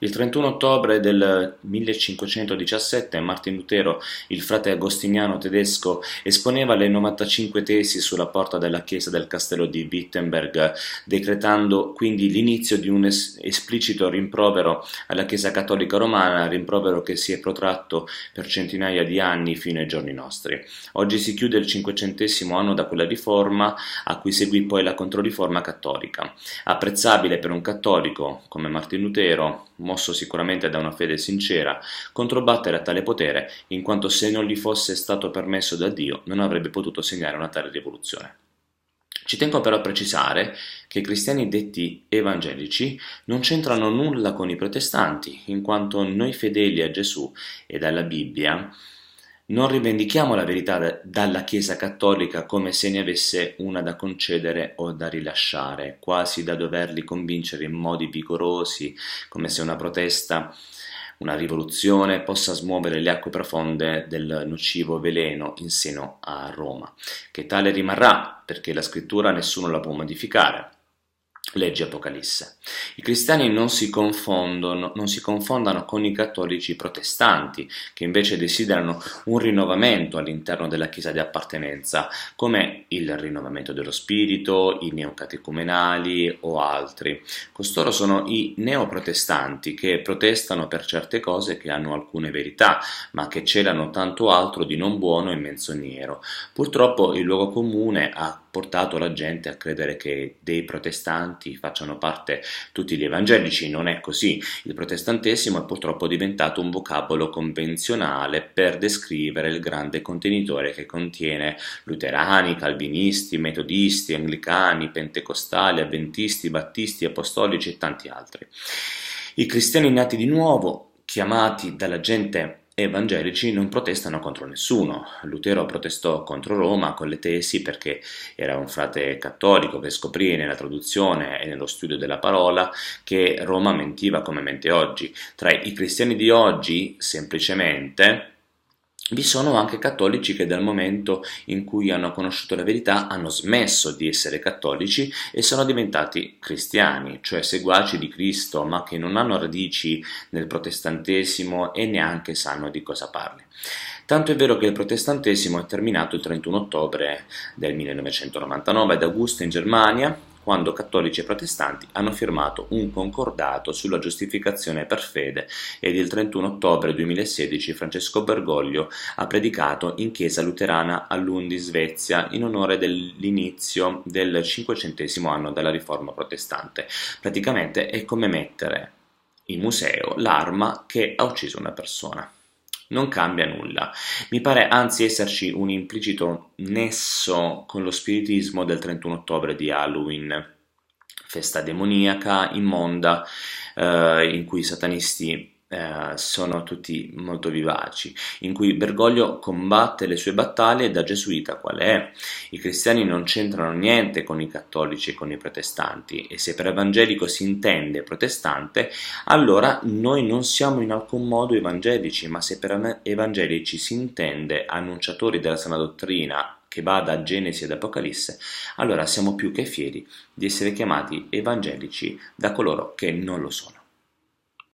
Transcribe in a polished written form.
Il 31 ottobre del 1517 Martin Lutero, il frate agostiniano tedesco, esponeva le 95 tesi sulla porta della chiesa del castello di Wittenberg, decretando quindi l'inizio di un esplicito rimprovero alla Chiesa cattolica romana, rimprovero che si è protratto per centinaia di anni fino ai giorni nostri. Oggi si chiude il 500° anno da quella riforma, a cui seguì poi la Controriforma cattolica. Apprezzabile per un cattolico come Martin Lutero, mosso sicuramente da una fede sincera, controbattere a tale potere, in quanto se non gli fosse stato permesso da Dio non avrebbe potuto segnare una tale rivoluzione. Ci tengo però a precisare che i cristiani detti evangelici non c'entrano nulla con i protestanti, in quanto noi fedeli a Gesù e alla Bibbia non rivendichiamo la verità dalla Chiesa cattolica come se ne avesse una da concedere o da rilasciare, quasi da doverli convincere in modi vigorosi, come se una protesta, una rivoluzione possa smuovere le acque profonde del nocivo veleno in seno a Roma, che tale rimarrà perché la scrittura nessuno la può modificare. Legge Apocalisse. I cristiani non si confondano con i cattolici protestanti, che invece desiderano un rinnovamento all'interno della chiesa di appartenenza, come il rinnovamento dello spirito, i neocatecumenali o altri. Costoro sono i neoprotestanti che protestano per certe cose che hanno alcune verità, ma che celano tanto altro di non buono e menzognero. Purtroppo il luogo comune ha portato la gente a credere che dei protestanti facciano parte tutti gli evangelici. Non è così. Il protestantesimo è purtroppo diventato un vocabolo convenzionale per descrivere il grande contenitore che contiene luterani, calvinisti, metodisti, anglicani, pentecostali, avventisti, battisti, apostolici e tanti altri. I cristiani nati di nuovo, chiamati dalla gente evangelici, non protestano contro nessuno. Lutero protestò contro Roma con le tesi perché era un frate cattolico che scoprì nella traduzione e nello studio della parola che Roma mentiva come mente oggi. Tra i cristiani di oggi, semplicemente, vi sono anche cattolici che dal momento in cui hanno conosciuto la verità hanno smesso di essere cattolici e sono diventati cristiani, cioè seguaci di Cristo, ma che non hanno radici nel protestantesimo e neanche sanno di cosa parli. Tanto è vero che il protestantesimo è terminato il 31 ottobre del 1999 ad Augusta in Germania, quando cattolici e protestanti hanno firmato un concordato sulla giustificazione per fede, ed il 31 ottobre 2016 Francesco Bergoglio ha predicato in chiesa luterana a Lund in Svezia in onore dell'inizio del 500° anno della riforma protestante. Praticamente è come mettere in museo l'arma che ha ucciso una persona. Non cambia nulla. Mi pare anzi esserci un implicito nesso con lo spiritismo del 31 ottobre di Halloween, festa demoniaca, immonda, in cui i satanisti sono tutti molto vivaci, in cui Bergoglio combatte le sue battaglie da gesuita qual è. I cristiani non c'entrano niente con i cattolici e con i protestanti, e se per evangelico si intende protestante, allora noi non siamo in alcun modo evangelici, ma se per evangelici si intende annunciatori della sana dottrina che va da Genesi ad Apocalisse, allora siamo più che fieri di essere chiamati evangelici da coloro che non lo sono.